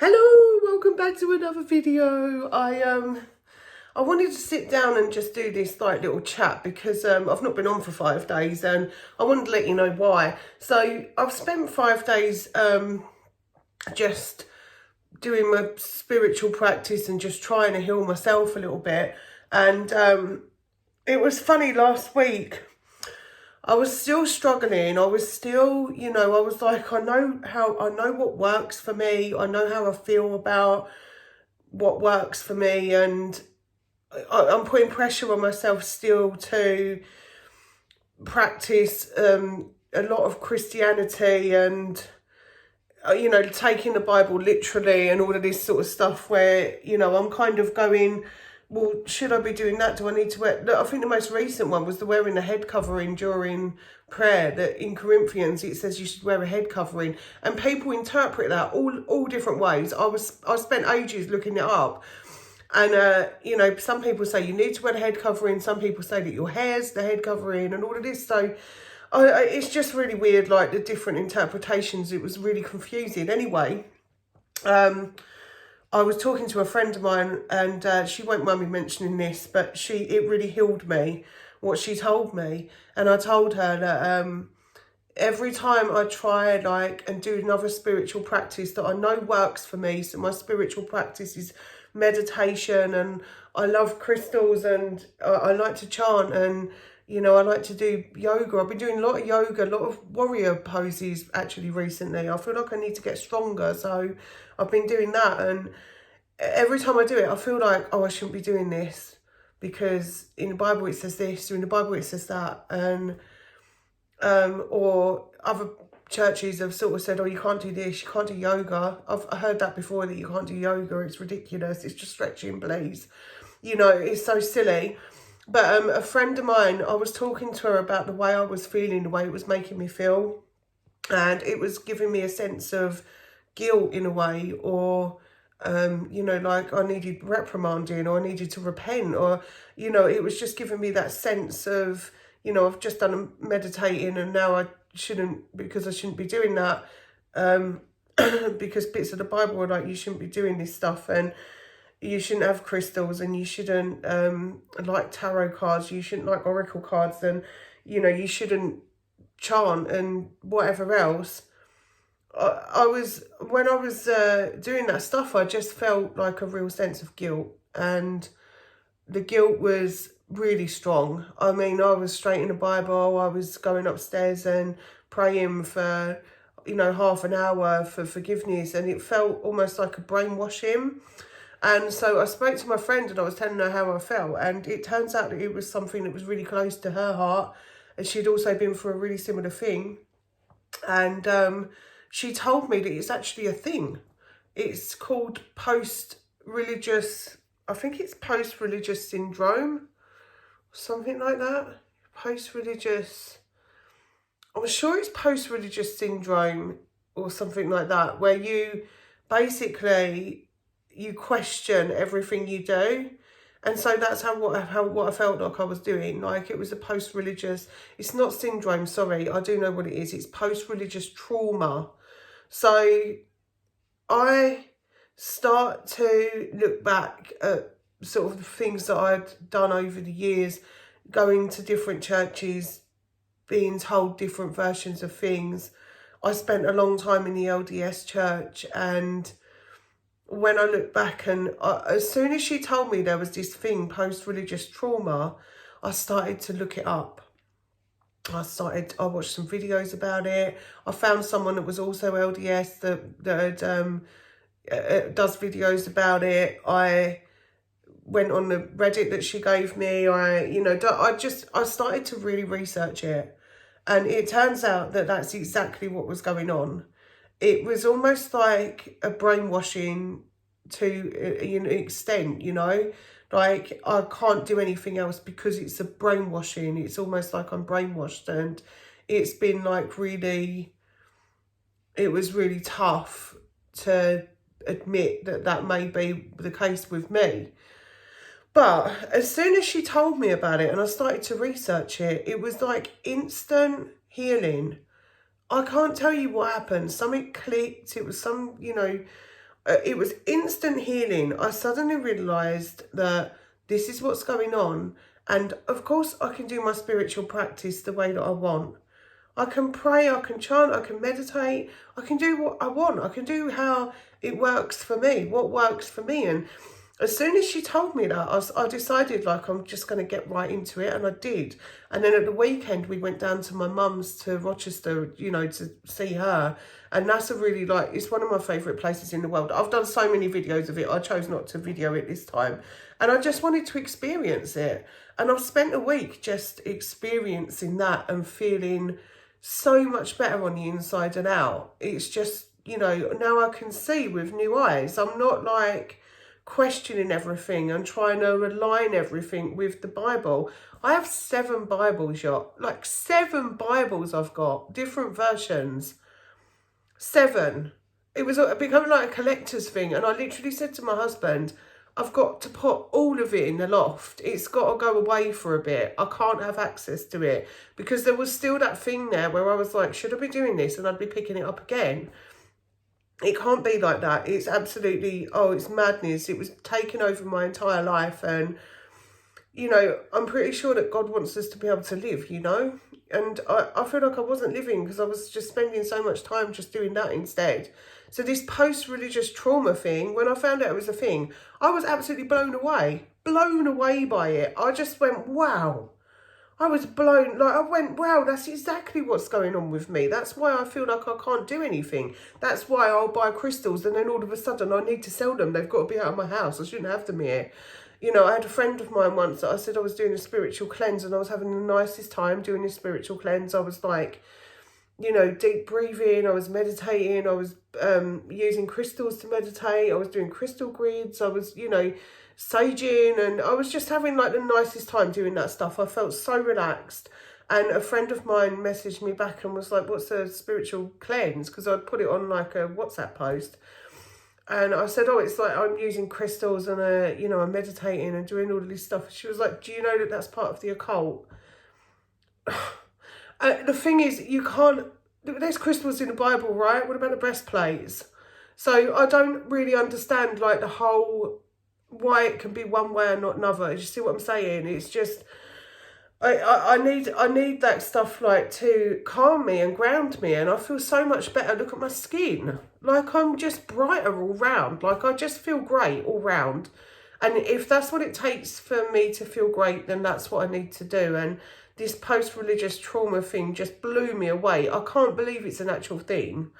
Hello, welcome back to another video. I wanted to sit down and just do this like little chat because I've not been on for 5 days and I wanted to let you know why. So I've spent 5 days just doing my spiritual practice and just trying to heal myself a little bit. And it was funny last week. I was still struggling. I was still, I was like, I know what works for me. I know how I feel about what works for me. And I'm putting pressure on myself still to practice a lot of Christianity and, taking the Bible literally and all of this sort of stuff where, I'm kind of going, well, should I be doing that? Do I need to wear... Look, I think the most recent one was the wearing the head covering during prayer. That in Corinthians it says you should wear a head covering, and people interpret that all different ways. I spent ages looking it up, and some people say you need to wear the head covering. Some people say that your hair's the head covering, and all of this. So it's just really weird, like the different interpretations. It was really confusing. Anyway, I was talking to a friend of mine, and she won't mind me mentioning this, but it really healed me, what she told me. And I told her that every time I try and do another spiritual practice that I know works for me, so my spiritual practice is meditation, and I love crystals, and I like to chant, and I like to do yoga. I've been doing a lot of yoga, a lot of warrior poses actually recently. I feel like I need to get stronger, so I've been doing that. And every time I do it, I feel like, oh, I shouldn't be doing this because in the Bible it says this, or in the Bible it says that. And or other churches have sort of said, oh, you can't do this, you can't do yoga. I've heard that before, that you can't do yoga. It's ridiculous. It's just stretching, please. It's so silly. But a friend of mine, I was talking to her about the way I was feeling, the way it was making me feel. And it was giving me a sense of guilt in a way, or, like I needed reprimanding, or I needed to repent, or, it was just giving me that sense of, I've just done meditating and now I shouldn't be doing that. Because bits of the Bible are like, you shouldn't be doing this stuff, and you shouldn't have crystals, and you shouldn't like tarot cards, you shouldn't like oracle cards, and you shouldn't chant and whatever else. When I was doing that stuff, I just felt like a real sense of guilt, and the guilt was really strong. I mean, I was straight in the Bible. I was going upstairs and praying for half an hour for forgiveness, and it felt almost like a brainwashing. And so I spoke to my friend and I was telling her how I felt, and it turns out that it was something that was really close to her heart, and she'd also been through a really similar thing. And she told me that it's actually a thing. It's called post-religious syndrome, something like that. I'm sure it's post-religious syndrome or something like that, where you basically you question everything you do. And so that's what I felt like I was doing. Like it was a post-religious, it's not syndrome, sorry, I do know what it is. It's post-religious trauma. So I start to look back at sort of the things that I'd done over the years, going to different churches, being told different versions of things. I spent a long time in the LDS church, and when I look back, and as soon as she told me there was this thing, post-religious trauma, I started to look it up. I watched some videos about it. I found someone that was also LDS that does videos about it. I went on the Reddit that she gave me. I started to really research it. And it turns out that that's exactly what was going on. It was almost like a brainwashing to an extent, like I can't do anything else because it's a brainwashing. It's almost like I'm brainwashed, and it's been like it was really tough to admit that may be the case with me. But as soon as she told me about it and I started to research it, it was like instant healing. I can't tell you what happened. Something clicked. It was it was instant healing. I suddenly realised that this is what's going on. And of course, I can do my spiritual practice the way that I want. I can pray, I can chant, I can meditate, I can do what I want. I can do how it works for me, what works for me. And as soon as she told me that, I decided, like, I'm just going to get right into it, and I did. And then at the weekend, we went down to my mum's to Rochester, you know, to see her. And that's a really, like, it's one of my favourite places in the world. I've done so many videos of it. I chose not to video it this time. And I just wanted to experience it. And I've spent a week just experiencing that and feeling so much better on the inside and out. It's just, you know, now I can see with new eyes. I'm not like questioning everything and trying to align everything with the Bible. I have 7 Bibles, like 7 Bibles I've got, different versions. 7. It was becoming like a collector's thing, and I literally said to my husband, I've got to put all of it in the loft. It's got to go away for a bit. I can't have access to it, because there was still that thing there where I was like, should I be doing this? And I'd be picking it up again. It can't be like that. It's absolutely, it's madness. It was taking over my entire life. And, you know, I'm pretty sure that God wants us to be able to live, you know. And I feel like I wasn't living because I was just spending so much time just doing that instead. So this post-religious trauma thing, when I found out it was a thing, I was absolutely blown away by it. I just went, wow. I was blown, like I went, wow, that's exactly what's going on with me. That's why I feel like I can't do anything. That's why I'll buy crystals and then all of a sudden I need to sell them. They've got to be out of my house. I shouldn't have them here. You know, I had a friend of mine once that I said I was doing a spiritual cleanse, and I was having the nicest time doing this spiritual cleanse. I was like, you know, deep breathing, I was meditating, I was using crystals to meditate, I was doing crystal grids, I was, you know, saging, and I was just having like the nicest time doing that stuff. I felt so relaxed. And a friend of mine messaged me back and was like, what's a spiritual cleanse? Because I'd put it on like a WhatsApp post. And I said, it's like I'm using crystals and, you know, I'm meditating and doing all of this stuff. She was like, do you know that that's part of the occult? The thing is, you can't, there's crystals in the Bible, right? What about the breastplates? So I don't really understand like the whole, why it can be one way and not another. You see what I'm saying? It's just, I need that stuff like to calm me and ground me, and I feel so much better. Look at my skin. Like I'm just brighter all round. Like I just feel great all round. And if that's what it takes for me to feel great, then that's what I need to do. And this post-religious trauma thing just blew me away. I can't believe it's an actual thing.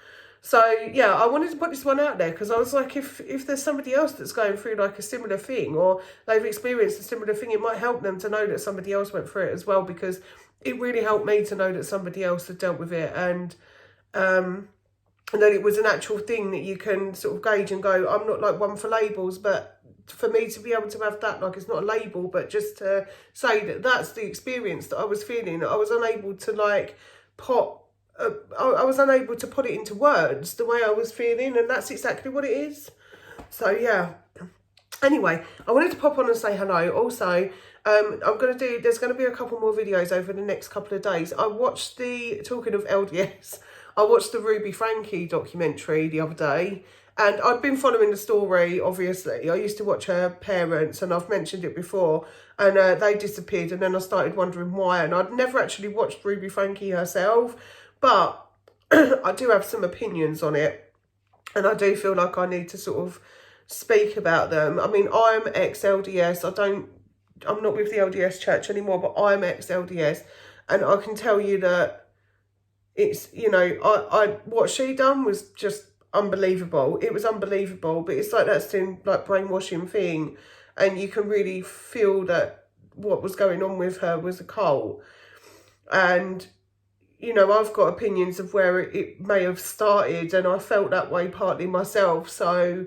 So, yeah, I wanted to put this one out there because I was like, if there's somebody else that's going through like a similar thing, or they've experienced a similar thing, it might help them to know that somebody else went through it as well, because it really helped me to know that somebody else had dealt with it. And that it was an actual thing that you can sort of gauge and go, I'm not like one for labels, but for me to be able to have that, like it's not a label, but just to say that that's the experience that I was feeling. I was unable to like I was unable to put it into words the way I was feeling, and that's exactly what it is. So yeah. Anyway, I wanted to pop on and say hello. Also, there's going to be a couple more videos over the next couple of days. Talking of LDS, I watched the Ruby Frankie documentary the other day, and I'd been following the story, obviously. I used to watch her parents, and I've mentioned it before, and they disappeared, and then I started wondering why, and I'd never actually watched Ruby Frankie herself, but I do have some opinions on it, and I do feel like I need to sort of speak about them. I mean, I'm ex-LDS. I'm not with the LDS church anymore, but I'm ex-LDS, and I can tell you that it's, you know, what she done was just unbelievable. It was unbelievable, but it's like that same like brainwashing thing, and you can really feel that what was going on with her was a cult. And you know, I've got opinions of where it may have started, and I felt that way partly myself. So,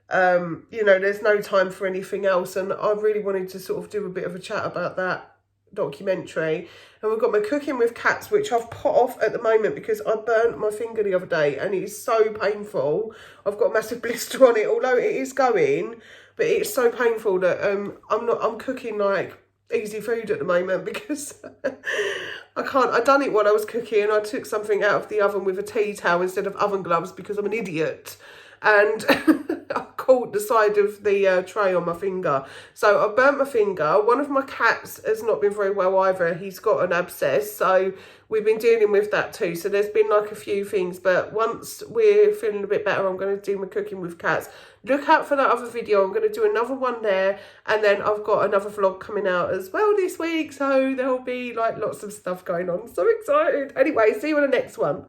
you know, there's no time for anything else. And I really wanted to sort of do a bit of a chat about that documentary. And we've got my cooking with cats, which I've put off at the moment because I burnt my finger the other day and it is so painful. I've got a massive blister on it, although it is going, but it's so painful that I'm cooking like easy food at the moment because I done it while I was cooking. I took something out of the oven with a tea towel instead of oven gloves because I'm an idiot. and I caught the side of the tray on my finger. So I burnt my finger. One of my cats has not been very well either. He's got an abscess, so we've been dealing with that too. So there's been like a few things, but once we're feeling a bit better, I'm going to do my cooking with cats. Look out for that other video. I'm going to do another one there, and then I've got another vlog coming out as well this week, so there'll be like lots of stuff going on. So excited. Anyway, see you on the next one.